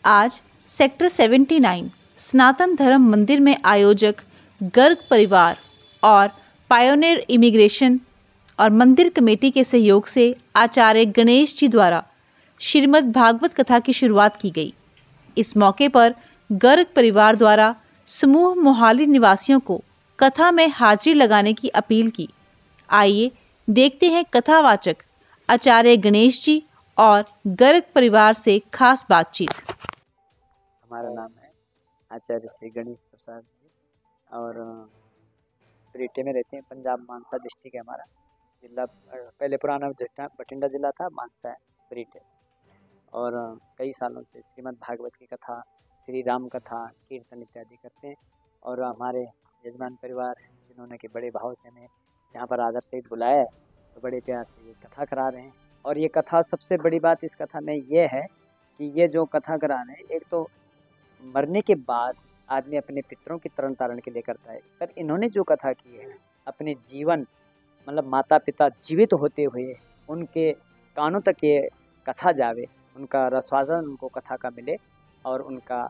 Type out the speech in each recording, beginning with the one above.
आज सेक्टर 79 सनातन धर्म मंदिर में आयोजक गर्ग परिवार और पायोनियर इमिग्रेशन और मंदिर कमेटी के सहयोग से आचार्य गणेश जी द्वारा श्रीमद् भागवत कथा की शुरुआत की गई। इस मौके पर गर्ग परिवार द्वारा समूह मोहाली निवासियों को कथा में हाजिरी लगाने की अपील की। आइए देखते हैं कथावाचक आचार्य गणेश जी और गर्ग परिवार से खास बातचीत। हमारा नाम है आचार्य श्री गणेश प्रसाद जी और ब्रिटे में रहते हैं। पंजाब मानसा डिस्ट्रिक्ट है हमारा जिला। पहले पुराना बठिंडा जिला था, मानसा है ब्रिटे से। और कई सालों से श्रीमद् भागवत की कथा, श्री राम कथा, कीर्तन इत्यादि करते हैं। और हमारे यजमान परिवार हैं जिन्होंने के बड़े भाव से हमें यहाँ पर आदर सहित बुलाया है, तो बड़े प्यार से ये कथा करा रहे हैं। और ये कथा, सबसे बड़ी बात इस कथा में ये है कि ये जो कथा करा रहे हैं, एक तो मरने के बाद आदमी अपने पितरों की तरण तारण के लिए करता है, पर इन्होंने जो कथा की है अपने जीवन, मतलब माता पिता जीवित होते हुए उनके कानों तक ये कथा जावे, उनका रसवादन उनको कथा का मिले और उनका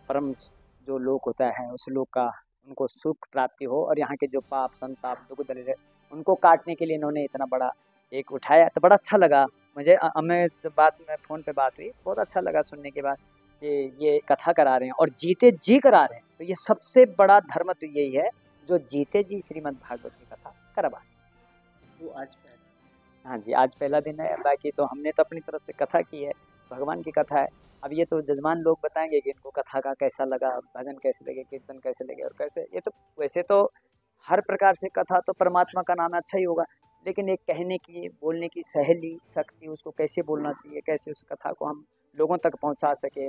परम जो लोक होता है उस लोक का उनको सुख प्राप्ति हो, और यहाँ के जो पाप संताप दुख दलित उनको काटने के लिए इन्होंने इतना बड़ा एक उठाया। तो बड़ा अच्छा लगा मुझे। हमें जब बात में फ़ोन पे बात हुई, बहुत अच्छा लगा सुनने के बाद कि ये कथा करा रहे हैं और जीते जी करा रहे हैं। तो ये सबसे बड़ा धर्म तो यही है जो जीते जी श्रीमद् भागवत की कथा करवा। वो आज पहला, हाँ जी, आज पहला दिन है। बाकी तो हमने तो अपनी तरफ से कथा की है, भगवान की कथा है। अब ये तो जजमान लोग बताएंगे कि इनको कथा का कैसा लगा, भजन कैसे लगे, कीर्तन कैसे लगे और कैसे। ये तो वैसे तो हर प्रकार से कथा तो परमात्मा का नाम अच्छा ही होगा, लेकिन एक कहने की, बोलने की शैली, शक्ति, उसको कैसे बोलना चाहिए, कैसे उस कथा को हम लोगों तक पहुंचा सके,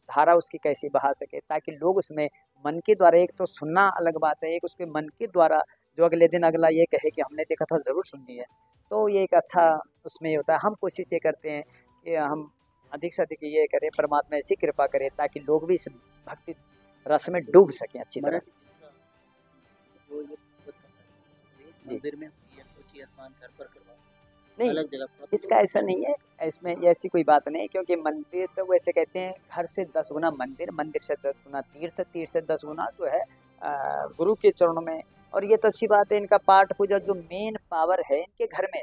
धारा उसकी कैसे बहा सके, ताकि लोग उसमें मन के द्वारा, एक तो सुनना अलग बात है, एक उसके मन के द्वारा जो अगले दिन अगला ये कहे कि हमने देखा था, ज़रूर सुननी है। तो ये एक अच्छा उसमें होता है। हम कोशिश ये करते हैं कि हम अधिक से अधिक ये करें, परमात्मा ऐसी कृपा करे ताकि लोग भी इस भक्ति रस में डूब सकें अच्छी तरह से। जो ये भागवत कथा है जी। मंदिर में होती है, कुछ यजमान घर पर करवाओ, नहीं, अलग जगह पर इसका ऐसा नहीं है, इसमें ऐसी कोई बात नहीं, क्योंकि मंदिर तो वैसे कहते हैं घर से 10 गुना मंदिर, मंदिर से 10 गुना तीर्थ, तीर्थ से 10 गुना जो है गुरु के चरणों में। और ये तो अच्छी बात है, इनका पाठ पूजा जो मेन पावर है इनके घर में।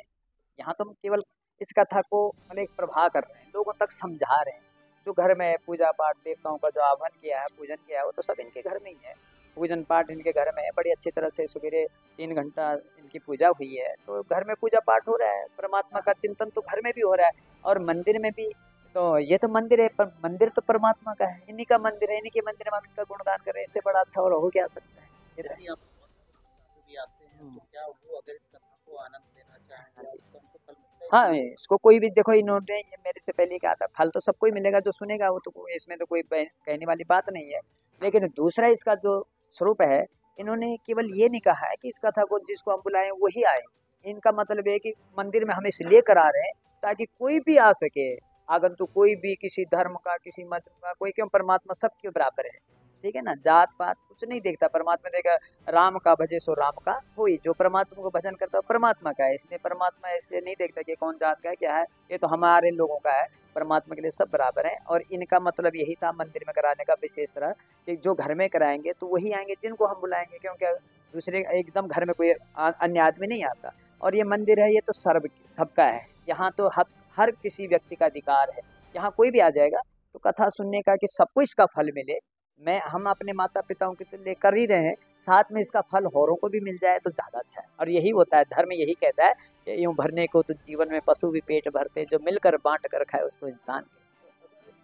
यहाँ तो हम केवल इस कथा को मतलब एक प्रभाव कर रहे हैं, लोगों तक समझा रहे हैं। जो घर में पूजा पाठ, देवताओं का जो आह्वान किया है, पूजन किया है, वो तो सब इनके घर में ही है। पूजन पाठ इनके घर में है, बड़ी अच्छी तरह से सवेरे 3 घंटा इनकी पूजा हुई है, तो घर में पूजा पाठ हो रहा है, परमात्मा का चिंतन तो घर में भी हो रहा है और मंदिर में भी। तो ये तो मंदिर है, पर मंदिर तो परमात्मा का है, इन्हीं का मंदिर है, इन्हीं के मंदिर में हम इनका गुणगान कर रहे हैं। इससे बड़ा अच्छा और हो क्या सकता है। ये तो जैसे आप बहुत सारे श्रद्धालु भी आते हैं, तो क्या वो अगर इस कथा को आनंद लेना चाहें हाँ जी। तो उनको फल मिलता है? हाँ, इसको कोई भी देखो, इन्होंने ये मेरे से पहले कहा था, फल तो सबको ही मिलेगा जो सुनेगा, वो तो इसमें तो कोई कहने वाली बात नहीं है। लेकिन दूसरा इसका जो स्वरूप है, इन्होंने केवल ये नहीं कहा है कि इस कथा को जिसको हम बुलाएं वही आए। इनका मतलब है कि मंदिर में हम इसलिए करा रहे हैं ताकि कोई भी आ सके, आगंतुक कोई भी, किसी धर्म का, किसी मत का, कोई क्यों, परमात्मा सबके बराबर है। ठीक है ना, जात पात कुछ नहीं देखता। परमात्मा देखा राम का भजे सो राम का होई, जो परमात्मा को भजन करता है परमात्मा का है। इसलिए परमात्मा ऐसे नहीं देखता कि कौन जात का है क्या है, ये तो हमारे लोगों का है। परमात्मा के लिए सब बराबर हैं। और इनका मतलब यही था मंदिर में कराने का विशेष तरह, कि जो घर में कराएंगे तो वही आएंगे जिनको हम बुलाएंगे, क्योंकि दूसरे एकदम घर में कोई अन्य आदमी नहीं आता। और ये मंदिर है, ये तो सबका है। यहाँ तो हर किसी व्यक्ति का अधिकार है, यहाँ कोई भी आ जाएगा। तो कथा सुनने का कि सबको इसका फल मिले, हम अपने माता पिताओं के लिए कर ही रहे हैं, साथ में इसका फल औरों को भी मिल जाए तो ज़्यादा अच्छा है। और यही होता है, धर्म यही कहता है कि यूँ भरने को तो जीवन में पशु भी पेट भरते, जो मिलकर बांट कर खाए उसको इंसान।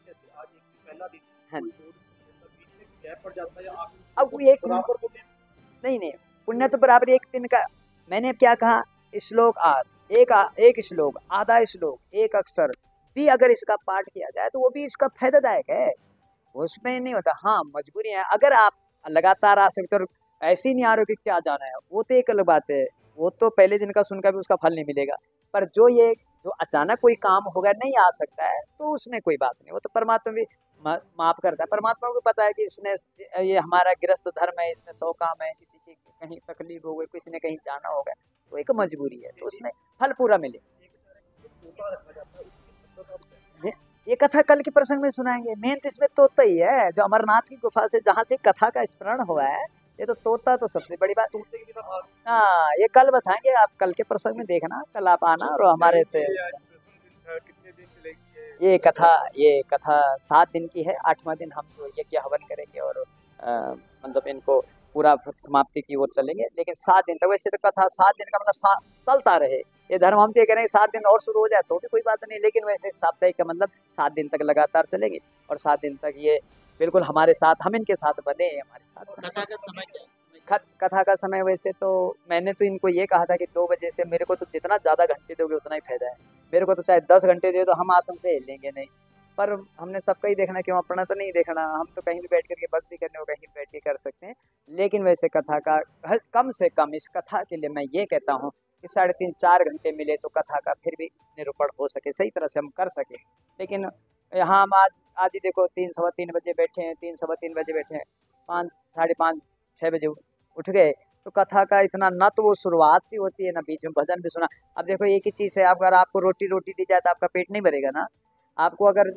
जैसे आज एक पहला दिन, हाँ, कोई 2 दिन बीच में गैप पड़ जाता है या आप अब वो एक बराबर को नहीं, पुण्य तो बराबर एक दिन का। मैंने क्या कहा, श्लोक एक श्लोक, आधा श्लोक, एक अक्षर भी अगर इसका पाठ किया जाए तो वो भी इसका फायदादायक है, उसमें नहीं होता। हाँ, मजबूरी है, अगर आप लगातार आ सकते हो, ऐसे ही नहीं आ रहे हो कि क्या जाना है, वो तो एक अलग बात है। वो तो पहले दिन का सुनकर भी उसका फल नहीं मिलेगा। पर जो अचानक कोई काम होगा, नहीं आ सकता है, तो उसमें कोई बात नहीं, वो तो परमात्मा भी माफ करता है। परमात्मा को पता है कि इसने, ये हमारा गृहस्थ धर्म है, इसमें 100 काम है, किसी की कहीं तकलीफ हो गई, किसी ने कहीं जाना होगा, तो एक मजबूरी है, तो उसमें फल पूरा मिले। छोटा रखा जाता है, उसकी मतलब आप ये कथा कल के प्रसंग में सुनाएंगे। मेन तो इसमें तोता ही है, जो अमरनाथ की गुफा से जहाँ से कथा का स्मरण हुआ है, ये तो तोता तो सबसे बड़ी बात। हाँ, ये कल बताएंगे, आप कल के प्रसंग में देखना, कल आप आना और हमारे से। कितने दिन चलेगी ये कथा 7 दिन की है। 8वां दिन हम जो यज्ञ हवन करेंगे और मतलब इनको पूरा समाप्ति की ओर चलेंगे। लेकिन 7 दिन तक, वैसे तो कथा 7 दिन का मतलब चलता रहे, ये धर्म हम तो ये कह रहे हैं 7 दिन और शुरू हो जाए तो भी कोई बात नहीं, लेकिन वैसे साप्ताहिक का मतलब 7 दिन तक लगातार चलेंगे और 7 दिन तक ये बिल्कुल हमारे साथ, हम इनके साथ बने, हमारे साथ बने। कथा का समय क्या है? कथा का समय वैसे तो मैंने तो इनको ये कहा था कि 2 बजे से, मेरे को तो जितना ज़्यादा घंटे दोगे उतना ही फायदा है। मेरे को तो चाहे 10 घंटे दे दो, हम आसन से हिलेंगे नहीं। पर हमने सबका ही देखना, क्यों अपना तो नहीं देखना। हम तो कहीं भी बैठ करके भक्ति करने को कहीं भी बैठ के कर सकते हैं। लेकिन वैसे कथा का कम से कम, इस कथा के लिए मैं ये कहता हूँ कि 3.5-4 घंटे मिले तो कथा का फिर भी निरूपण हो सके, सही तरह से हम कर सके। लेकिन यहाँ हम आज ही देखो 3-3:15 बजे बैठे हैं, 3-3:15 बजे बैठे हैं, 5, 5:30, 6 बजे उठ गए। तो कथा का इतना न तो वो शुरुआत सी होती है, ना बीच में भजन भी सुना। अब देखो एक ही चीज़ है, अगर आपको रोटी दी जाए तो आपका पेट नहीं भरेगा ना। आपको अगर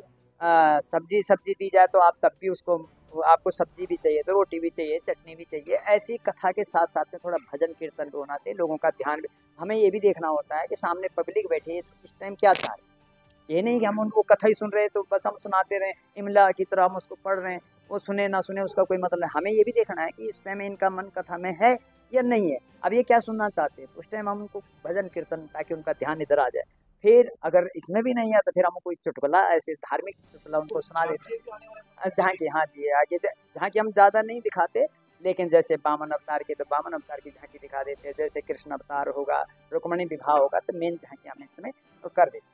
सब्जी दी जाए तो आप तब भी उसको, आपको सब्जी भी चाहिए तो रोटी भी चाहिए, चटनी भी चाहिए। ऐसी कथा के साथ साथ में थोड़ा भजन कीर्तन भी होना चाहिए, लोगों का ध्यान भी। हमें ये भी देखना होता है कि सामने पब्लिक बैठी है, इस टाइम क्या चाह रही है। ये नहीं कि हम उनको कथा ही सुन रहे हैं तो बस हम सुनाते रहें, इमला की तरह हम उसको पढ़ रहे हैं, वो सुने ना सुने उसका कोई मतलब नहीं। हमें ये भी देखना है कि इस टाइम इनका मन कथा में है या नहीं है, अब ये क्या सुनना चाहते हैं, उस टाइम हम उनको भजन कीर्तन, ताकि उनका ध्यान इधर आ जाए। फिर अगर इसमें भी नहीं है तो फिर हम कोई चुटकुला, ऐसे धार्मिक चुटकुला उनको सुना देते हैं। जहाँ की, हाँ जी, आगे जहाँ की हम ज़्यादा नहीं दिखाते, लेकिन जैसे वामन अवतार के तो वामन अवतार की झांकी दिखा देते हैं, जैसे कृष्ण अवतार होगा, रुक्मणी विवाह होगा, तो मेन झांकी हम इसमें तो कर देते हैं।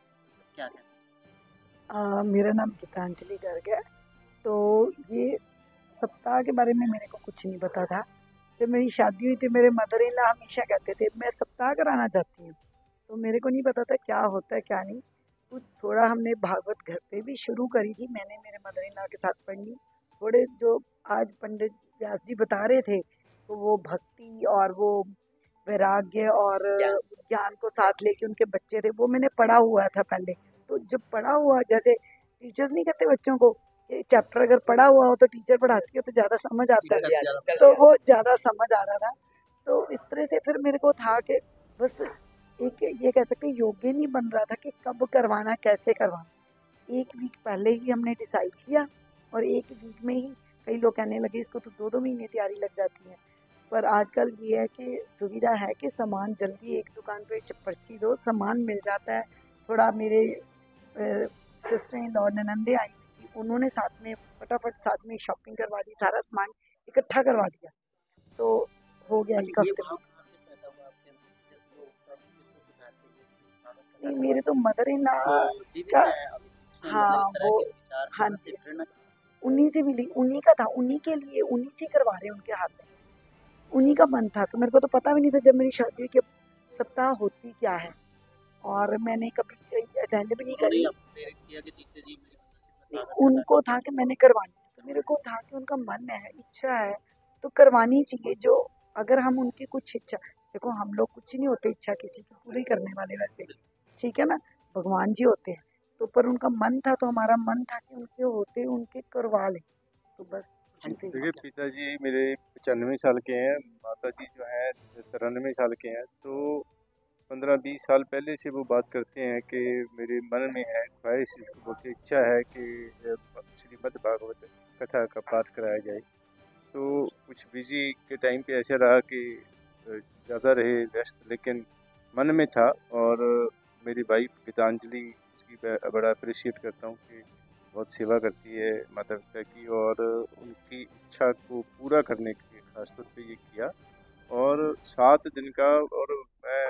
क्या क्या? मेरा नाम गीतांजलि गर्ग है। तो ये सप्ताह के बारे में मेरे को कुछ नहीं पता था। जब मेरी शादी हुई थी, मेरे मदर इन लॉ हमेशा कहते थे मैं सप्ताह कराना चाहती हूँ, तो मेरे को नहीं पता था क्या होता है क्या नहीं। तो थोड़ा हमने भागवत घर पे भी शुरू करी थी, मैंने मेरे मदर इन लॉ के साथ पढ़नी। थोड़े जो आज पंडित व्यास जी बता रहे थे, तो वो भक्ति और वो वैराग्य और ज्ञान को साथ लेके उनके बच्चे थे, वो मैंने पढ़ा हुआ था पहले। तो जब पढ़ा हुआ, जैसे टीचर्स नहीं कहते बच्चों को कि चैप्टर अगर पढ़ा हुआ हो तो टीचर पढ़ाती हो तो ज़्यादा समझ आता है, तो वो ज़्यादा समझ आ रहा था। तो इस तरह से फिर मेरे को था कि बस एक ये कह सकते योग्य नहीं बन रहा था कि कब करवाना, कैसे करवाना। 1 वीक पहले ही हमने डिसाइड किया और 1 वीक में ही कई लोग कहने लगे इसको तो 2-2 महीने तैयारी लग जाती है। पर आजकल ये है कि सुविधा है कि सामान जल्दी एक दुकान पे पर्ची दो, सामान मिल जाता है। थोड़ा मेरे सिस्टर इन लॉ ननंदे आई हुई थी, उन्होंने साथ में फटाफट साथ में शॉपिंग करवा दी, सारा सामान इकट्ठा करवा दिया, तो हो गया 1 हफ्ते में। नहीं, मेरे तो मदर इन लॉ का, हाँ वो, हाँ जी, उन्हीं से मिली, उन्हीं का था, उन्हीं के लिए, उन्हीं से करवा रहे हैं, उनके हाथ से, उन्हीं का मन था। तो मेरे को तो पता भी नहीं था जब मेरी शादी हुई कि सप्ताह होती क्या है, और मैंने कभी अटेंड भी नहीं करी। उनको था कि मैंने करवानी, तो मेरे को था कि उनका मन है, इच्छा है, तो करवानी चाहिए। जो अगर हम उनकी कुछ इच्छा, देखो हम लोग कुछ नहीं होते इच्छा किसी की पूरी करने वाले, वैसे ठीक है ना, भगवान जी होते हैं। तो पर उनका मन था, तो हमारा मन था कि उनके होते उनके करवा लें, तो बस उसी से। देखिए, पिताजी मेरे 95 साल के हैं, माताजी जो है 93 साल के हैं। तो 15-20 साल पहले से वो बात करते हैं कि मेरे मन में है ख्वाहिश, इसको बोलते इच्छा है कि श्रीमद् भागवत कथा का पाठ कराया जाए। तो कुछ बिजी के टाइम पे ऐसा रहा कि ज़्यादा रहे व्यस्त, लेकिन मन में था। और मेरी वाइफ गीतांजलि, इसकी बड़ा अप्रिशिएट करता हूँ कि बहुत सेवा करती है माता पिता की, और उनकी इच्छा को पूरा करने के लिए खासतौर पे ये किया। और 7 दिन का, और मैं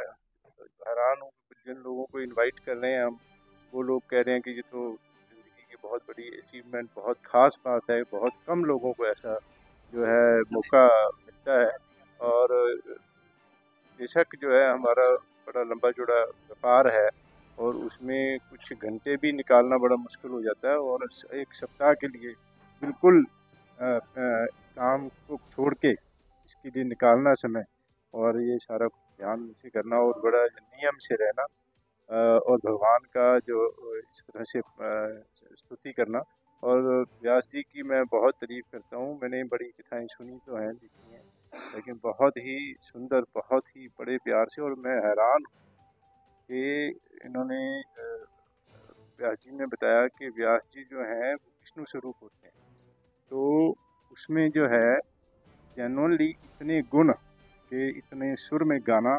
हैरान हूँ जिन लोगों को इनवाइट कर रहे हैं हम, वो लोग कह रहे हैं कि ये तो ज़िंदगी की बहुत बड़ी अचीवमेंट, बहुत ख़ास बात है, बहुत कम लोगों को ऐसा जो है मौका मिलता है। और बेशक जो है हमारा बड़ा लंबा चौड़ा व्यापार है, और उसमें कुछ घंटे भी निकालना बड़ा मुश्किल हो जाता है। और 1 सप्ताह के लिए बिल्कुल काम को छोड़ के इसके लिए निकालना समय, और ये सारा ध्यान से करना और बड़ा नियम से रहना, और भगवान का जो इस तरह से स्तुति करना। और व्यास जी की मैं बहुत तारीफ करता हूँ। मैंने बड़ी कथाएं सुनी तो हैं, लिखी हैं, लेकिन बहुत ही सुंदर, बहुत ही बड़े प्यार से। और मैं हैरान हूँ कि इन्होंने व्यास जी ने बताया कि व्यास जी जो हैं विष्णु स्वरूप होते हैं। तो उसमें जो है जेनुअनली इतने गुण के, इतने सुर में गाना,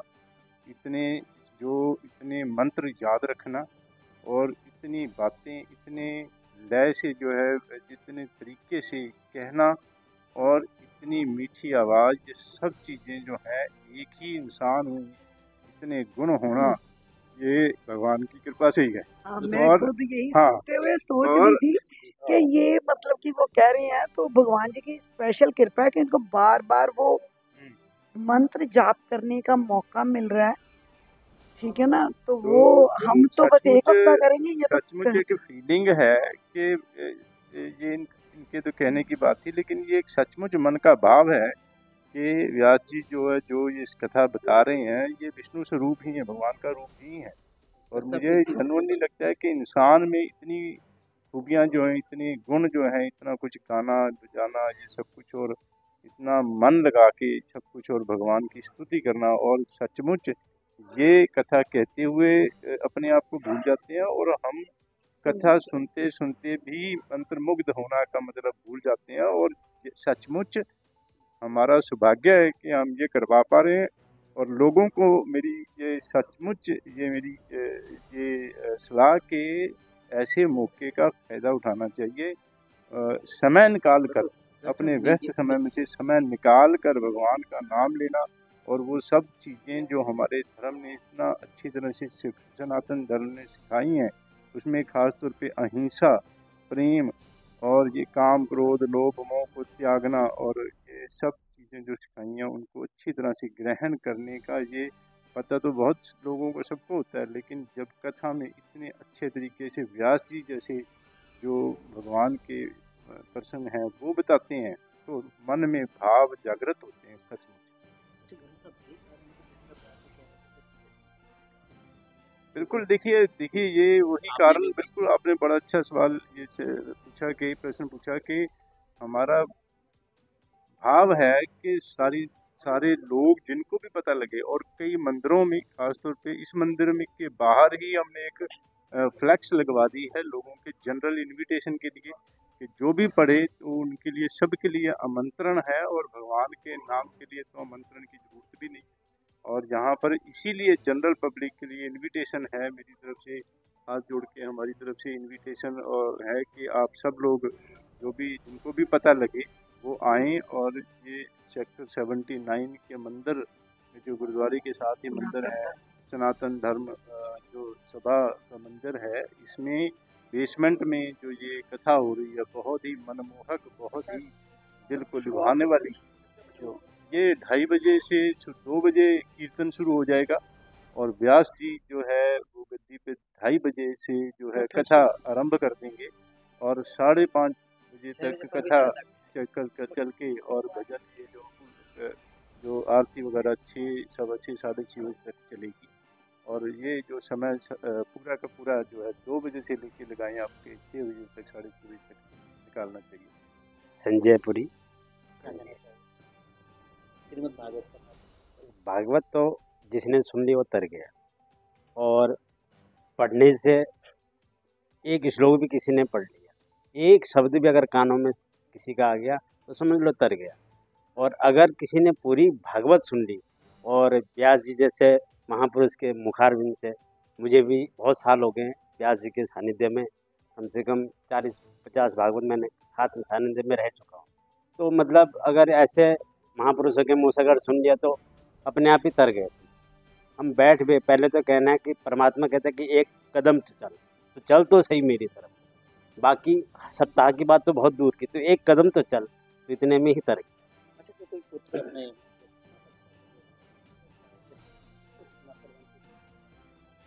इतने मंत्र याद रखना, और इतनी बातें इतने लय से जो है, जितने तरीके से कहना, और इतनी मीठी आवाज़, ये सब चीज़ें जो हैं एक ही इंसान में इतने गुण होना, ये भगवान की कृपा से ही है। हाँ, मैं और खुद यही हाँ, सुनते हुए सोच और रही थी कि ये मतलब कि वो कह रहे हैं तो भगवान जी की स्पेशल कृपा है कि इनको बार बार वो मंत्र जाप करने का मौका मिल रहा है। ठीक है ना, तो वो हम तो बस एक हफ्ता करेंगे, ये तो सचमुच एक फीलिंग है कि ये इनके तो कहने की बात थी, लेकिन ये एक सचमुच मन का भाव है कि व्यास जी जो है, जो ये इस कथा बता रहे हैं, ये विष्णु स्वरूप ही है, भगवान का रूप ही है। और मुझे जेन्युइनली लगता है कि इंसान में इतनी खूबियाँ जो हैं, इतने गुण जो हैं, इतना कुछ गाना बजाना, ये सब कुछ, और इतना मन लगा के सब कुछ, और भगवान की स्तुति करना, और सचमुच ये कथा कहते हुए अपने आप को भूल जाते हैं, और हम कथा सुनते सुनते भी मंत्रमुग्ध होना का मतलब भूल जाते हैं। और सचमुच हमारा सौभाग्य है कि हम ये करवा पा रहे हैं। और लोगों को मेरी ये सचमुच ये मेरी ये सलाह के ऐसे मौके का फ़ायदा उठाना चाहिए। समय निकाल कर, अपने व्यस्त समय में से समय निकाल कर भगवान का नाम लेना, और वो सब चीज़ें जो हमारे धर्म ने इतना अच्छी तरह से सनातन धर्म ने सिखाई हैं, उसमें ख़ास तौर पे अहिंसा, प्रेम, और ये काम क्रोध लोभ मोह को त्यागना, और ये सब चीज़ें जो सिखाई हैं उनको अच्छी तरह से ग्रहण करने का, ये पता तो बहुत लोगों को सबको होता है, लेकिन जब कथा में इतने अच्छे तरीके से व्यास जी जैसे जो भगवान के पर्सन हैं वो बताते हैं, तो मन में भाव जागृत होते हैं सचमुच। बिल्कुल, देखिए ये वही कारण, बिल्कुल आपने बड़ा अच्छा सवाल ये पूछा, कि प्रश्न पूछा कि हमारा भाव है कि सारे लोग जिनको भी पता लगे, और कई मंदिरों में, खासतौर पे इस मंदिर में के बाहर ही हमने एक फ्लैक्स लगवा दी है लोगों के जनरल इनविटेशन के लिए, कि जो भी पढ़े तो उनके लिए, सबके लिए आमंत्रण है, और भगवान के नाम के लिए तो आमंत्रण की जरूरत भी नहीं। और यहाँ पर इसीलिए जनरल पब्लिक के लिए इनविटेशन है, मेरी तरफ से हाथ जोड़ के हमारी तरफ से इनविटेशन और है कि आप सब लोग जो भी, जिनको भी पता लगे, वो आएँ। और ये सेक्टर 79 के मंदिर में, जो गुरुद्वारे के साथ ही मंदिर है, सनातन धर्म जो सभा का मंदिर है, इसमें बेसमेंट में जो ये कथा हो रही है, बहुत ही मनमोहक, बहुत ही दिल को लुभाने वाली। तो ये 2:30 बजे से 2 बजे कीर्तन शुरू हो जाएगा, और व्यास जी जो है वो गद्दी पे 2:30 बजे से जो है कथा आरंभ कर देंगे, और 5:30 बजे तक कथा चल के, और भजन ये जो आरती वगैरह 6, 6:15, 6:30 बजे तक चलेगी। और ये जो समय पूरा का पूरा जो है 2 बजे से लेके लगाएं आपके 6 बजे तक, 6:30 बजे तक निकालना चाहिए। संजय पुरी। श्रीमद् भागवत भागवत तो जिसने सुन ली वो तर गया, और पढ़ने से एक श्लोक भी किसी ने पढ़ लिया, एक शब्द भी अगर कानों में किसी का आ गया तो समझ लो तर गया। और अगर किसी ने पूरी भागवत सुन ली, और व्यास जी जैसे महापुरुष के मुखारविंद से, मुझे भी बहुत साल हो गए हैं व्यास जी के सानिध्य में, कम से कम 40-50 भागवत मैंने साथ में सानिध्य में रह चुका हूँ। तो मतलब अगर ऐसे महापुरुषों के मुँह से अगर सुन लिया तो अपने आप ही तर गए। हम बैठ भी, पहले तो कहना है कि परमात्मा कहता है कि एक कदम तो चल तो सही मेरी तरफ, बाकी सप्ताह की बात तो बहुत दूर की, तो एक कदम तो चल, तो इतने में ही तर गए। अच्छा, तो कोई पुत्र नहीं,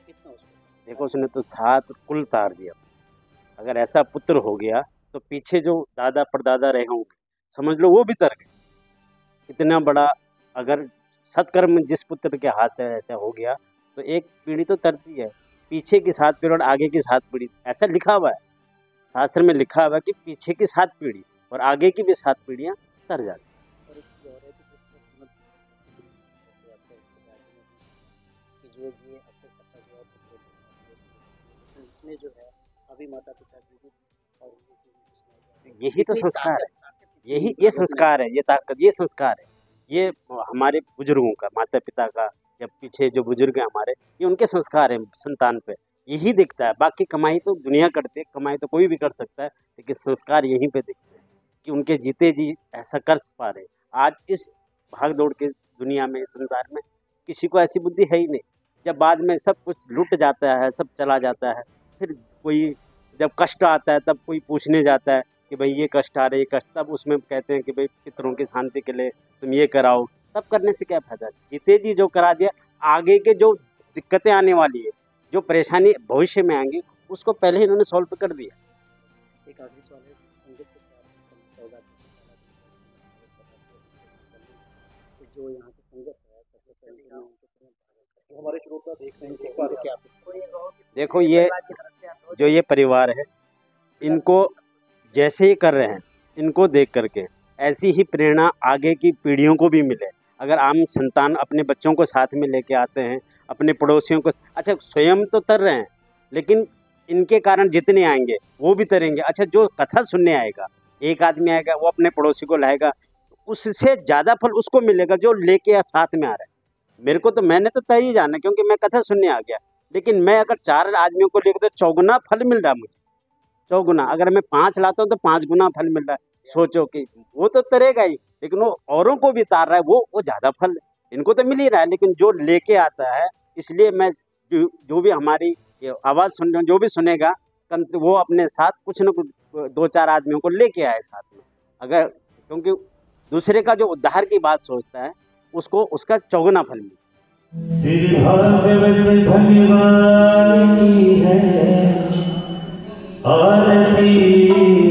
कितना उसको देखो उसने तो 7 कुल तार दिया। अगर ऐसा पुत्र हो गया तो पीछे जो दादा परदादा रहे होंगे, समझ लो वो भी तर गए। इतना बड़ा अगर सत्कर्म जिस पुत्र के हाथ से ऐसा हो गया तो एक पीढ़ी तो तरती है। पीछे की 7 पीढ़ी और आगे की 7 पीढ़ी, ऐसा लिखा हुआ है शास्त्र में, लिखा हुआ है कि पीछे की 7 पीढ़ी और आगे की भी 7 पीढ़ियाँ तर जाती। और एक चीज़ और है कि जिस तरह श्रीमद् कि जो ये अक्सर करता गया है, इसमें जो है अभी माता पिता की भी और यही तो संस्कार है, ये संस्कार है, ये ताकत, ये संस्कार है, ये हमारे बुजुर्गों का, माता पिता का, या पीछे जो बुजुर्ग हैं हमारे, ये उनके संस्कार हैं संतान पे, यही दिखता है। बाकी कमाई तो दुनिया करते, कमाई तो कोई भी कर सकता है, लेकिन संस्कार यहीं पे दिखते हैं कि उनके जीते जी ऐसा कर पा रहे। आज इस भाग दौड़ के दुनिया में, संसार में किसी को ऐसी बुद्धि है ही नहीं। जब बाद में सब कुछ लुट जाता है, सब चला जाता है, फिर कोई जब कष्ट आता है तब कोई पूछने जाता है कि भाई ये कष्ट आ रहे, ये कष्ट, तब उसमें कहते हैं कि भाई पितरों की शांति के लिए तुम ये कराओ। तब करने से क्या फायदा? जीते जी जो करा दिया, आगे के जो दिक्कतें आने वाली है, जो परेशानी भविष्य में आएंगी, उसको पहले ही इन्होंने सॉल्व कर दिया। एक आखिरी सवाल है, संगत से जो यहाँ की संगत है, वो हमारे श्रोता देख रहे हैं क्या? देखो ये परिवार है, इनको जैसे ही कर रहे हैं, इनको देख करके ऐसी ही प्रेरणा आगे की पीढ़ियों को भी मिले। अगर आम संतान अपने बच्चों को साथ में लेके आते हैं, अपने पड़ोसियों को, अच्छा स्वयं तो तर रहे हैं, लेकिन इनके कारण जितने आएंगे वो भी तरेंगे। अच्छा जो कथा सुनने आएगा, एक आदमी आएगा, वो अपने पड़ोसी को लाएगा, तो उससे ज़्यादा फल उसको मिलेगा जो लेके साथ में आ रहा है। मेरे को तो, मैंने तो तय ही जाना क्योंकि मैं कथा सुनने आ गया, लेकिन मैं अगर 4 आदमियों को लेकर, तो 4 गुना फल मिल रहा है मुझे, 4 गुना। अगर मैं 5 लाता हूँ तो 5 गुना फल मिल रहा है। सोचो कि वो तो तरेगा ही, लेकिन वो औरों को भी तार रहा है, वो ज़्यादा फल इनको तो मिल ही रहा है, लेकिन जो लेके आता है, इसलिए मैं जो भी हमारी आवाज़ सुन रहे, जो भी सुनेगा, कम से वो अपने साथ कुछ न कुछ 2-4 आदमियों को लेके आए साथ में। अगर, क्योंकि दूसरे का जो उद्धार की बात सोचता है, उसको उसका 4 गुना फल मिले। श्री भागवत भगवान की है आरती।